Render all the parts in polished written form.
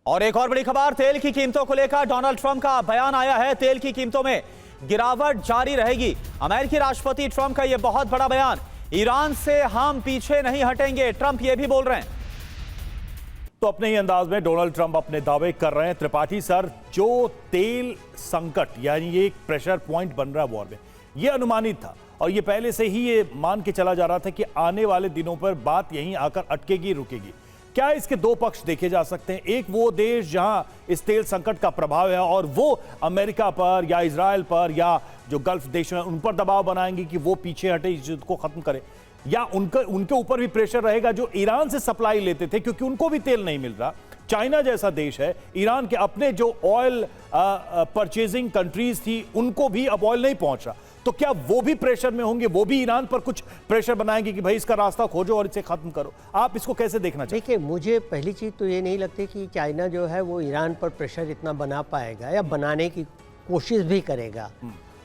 और एक और बड़ी खबर, तेल की कीमतों को लेकर डोनाल्ड ट्रंप का बयान आया है। तेल की कीमतों में गिरावट जारी रहेगी। अमेरिकी राष्ट्रपति ट्रंप का यह बहुत बड़ा बयान। ईरान से हम पीछे नहीं हटेंगे, ट्रंप ये भी बोल रहे हैं। तो अपने ही अंदाज में डोनाल्ड ट्रंप अपने दावे कर रहे हैं। त्रिपाठी सर, जो तेल संकट यानी ये एक प्रेशर पॉइंट बन रहा है वॉर में, ये अनुमानित था और ये पहले से ही ये मान के चला जा रहा था कि आने वाले दिनों पर बात यहीं आकर अटकेगी, रुकेगी। क्या इसके दो पक्ष देखे जा सकते हैं? एक वो देश जहां इस तेल संकट का प्रभाव है और वो अमेरिका पर या इजराइल पर या जो गल्फ देश हैं उन पर दबाव बनाएंगे कि वो पीछे हटे, इस युद्ध को खत्म करे, या उनके ऊपर भी प्रेशर रहेगा जो ईरान से सप्लाई लेते थे, क्योंकि उनको भी तेल नहीं मिल रहा। चाइना जैसा देश है, ईरान के अपने जो ऑयल परचेजिंग कंट्रीज थी उनको भी अब ऑयल नहीं पहुंच रहा। तो क्या वो भी प्रेशर में होंगे? वो भी ईरान पर कुछ प्रेशर बनाएंगे कि भाई इसका रास्ता खोजो और इसे खत्म करो। आप इसको कैसे देखना चाहिए? देखिए, मुझे पहली चीज़ तो ये नहीं लगती कि चाइना जो है वो ईरान पर प्रेशर इतना बना पाएगा या बनाने की कोशिश भी करेगा,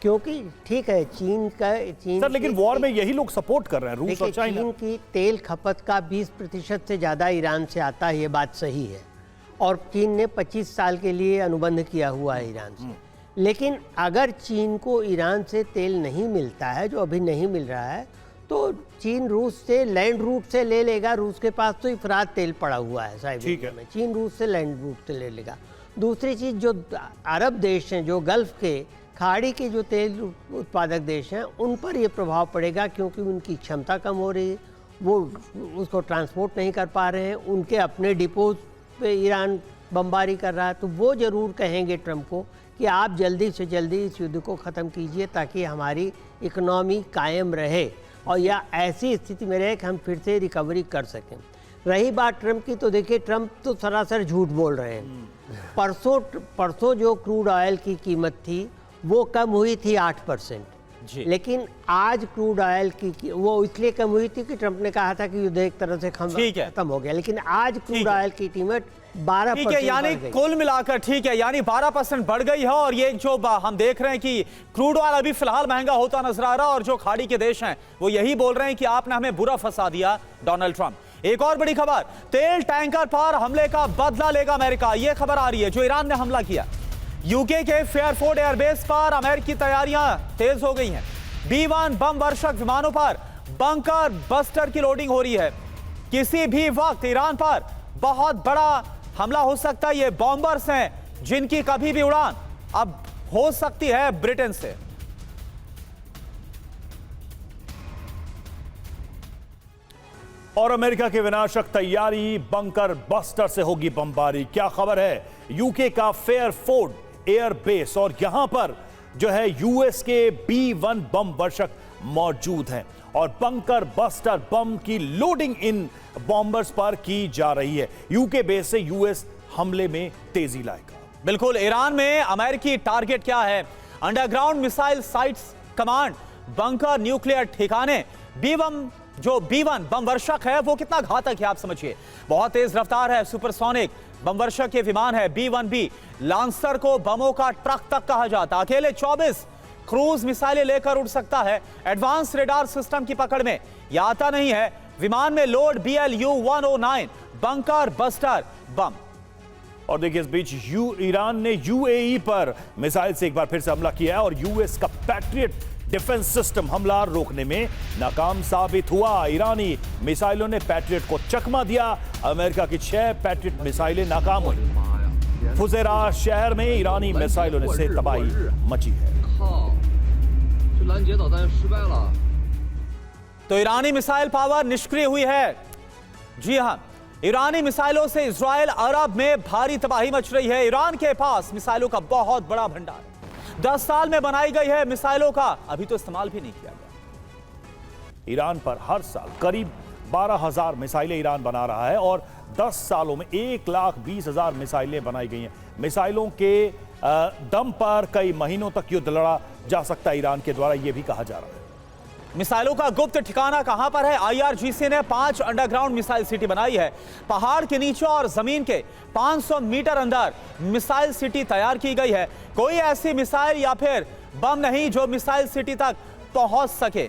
क्योंकि ठीक है चीन सर, लेकिन वॉर में यही लोग सपोर्ट कर रहे हैं, रूस और चाइना। चीन की तेल खपत का 20% से ज़्यादा ईरान से आता है, ये बात सही है। और चीन ने 25 साल के लिए अनुबंध किया हुआ है ईरान से। लेकिन अगर चीन को ईरान से तेल नहीं मिलता है, जो अभी नहीं मिल रहा है, तो चीन रूस से लैंड रूट से ले लेगा। रूस के पास तो इफरात तेल पड़ा हुआ है साइबेरिया में, चीन रूस से लैंड रूट से ले लेगा। दूसरी चीज़, जो अरब देश हैं, जो गल्फ के खाड़ी के जो तेल उत्पादक देश हैं, उन पर ये प्रभाव पड़ेगा, क्योंकि उनकी क्षमता कम हो रही है, वो उसको ट्रांसपोर्ट नहीं कर पा रहे हैं, उनके अपने डिपोज पे ईरान बमबारी कर रहा है। तो वो ज़रूर कहेंगे ट्रंप को कि आप जल्दी से जल्दी इस युद्ध को ख़त्म कीजिए ताकि हमारी इकोनॉमी कायम रहे और या ऐसी स्थिति में रहे कि हम फिर से रिकवरी कर सकें। रही बात ट्रंप की, तो देखिए ट्रंप तो सरासर झूठ बोल रहे हैं। परसों जो क्रूड ऑयल की कीमत थी वो कम हुई थी 8%, लेकिन आज क्रूड ऑयल की वो इसलिए कम हुई थी कि ट्रंप ने कहा था कि युद्ध एक तरह से खत्म हो गया, लेकिन आज क्रूड ऑयल की कीमत 12% यानी कुल मिलाकर ठीक है, यानी 12% बढ़ गई है। और ये जो हम देख रहे हैं कि क्रूड ऑयल अभी फिलहाल महंगा होता नजर आ रहा है और जो खाड़ी के देश हैं वो यही बोल रहे हैं कि आपने हमें बुरा फंसा दिया डोनाल्ड ट्रंप। एक और बड़ी खबर, तेल टैंकर पर हमले का बदला लेगा अमेरिका, यह खबर आ रही है। जो ईरान ने हमला किया, यूके के फेयरफोर्ड एयरबेस पर अमेरिकी तैयारियां तेज हो गई हैं। B-1 बम वर्षक विमानों पर बंकर बस्टर की लोडिंग हो रही है। किसी भी वक्त ईरान पर बहुत बड़ा हमला हो सकता है। ये बॉम्बर्स हैं जिनकी कभी भी उड़ान अब हो सकती है ब्रिटेन से। और अमेरिका के विनाशक तैयारी बंकर बस्टर से होगी बमबारी। क्या खबर है? यूके का फेयरफोर्ड एयरबेस और यहां पर जो है यूएस के B-1 बम वर्षक मौजूद हैं और बंकर बस्टर बम की लोडिंग इन बॉम्बर्स पर की जा रही है। यूके बेस से यूएस हमले में तेजी लाएगा। बिल्कुल, ईरान में अमेरिकी टारगेट क्या है? Underground missile sites, command, bunker, nuclear ठिकाने। B-1 बम वर्षक है वो कितना घातक है आप समझिए। बहुत तेज रफ्तार है, सुपरसोनिक बम वर्षक के विमान है B-1B। लांसर को बमों का ट्रक तक कहा जाता। अकेले 24 क्रूज मिसाइलें लेकर उड़ सकता है। एडवांस रेडार सिस्टम की पकड़ में यह आता नहीं है। विमान में load BLU-109 bunker buster bomb. और देखिए, इस बीच ईरान ने यूएई पर मिसाइल से एक बार फिर से हमला किया है और यूएस का पैट्रियट डिफेंस सिस्टम हमला रोकने में नाकाम साबित हुआ। ईरानी मिसाइलों ने पैट्रियट को चकमा दिया। अमेरिका की 6 पैट्रियट मिसाइलें नाकाम हुई। फुजेरा शहर में ईरानी मिसाइलों से तबाही मची है। तो ईरानी मिसाइल पावर निष्क्रिय हुई है। जी हां, ईरानी मिसाइलों से इजराइल अरब में भारी तबाही मच रही है। ईरान के पास मिसाइलों का बहुत बड़ा भंडार है। 10 साल में बनाई गई है मिसाइलों का अभी तो इस्तेमाल भी नहीं किया गया। ईरान पर हर साल करीब 12,000 मिसाइलें ईरान बना रहा है और 10 सालों में 1,20,000 मिसाइलें बनाई गई हैं। मिसाइलों के दम पर कई महीनों तक युद्ध लड़ा जा सकता है ईरान के द्वारा, यह भी कहा जा रहा है। मिसाइलों का गुप्त ठिकाना कहां पर है? IRGC ने 5 अंडरग्राउंड मिसाइल सिटी बनाई है। पहाड़ के नीचे और जमीन के 500 मीटर अंदर मिसाइल सिटी तैयार की गई है। कोई ऐसी मिसाइल या फिर बम नहीं जो मिसाइल सिटी तक पहुंच सके।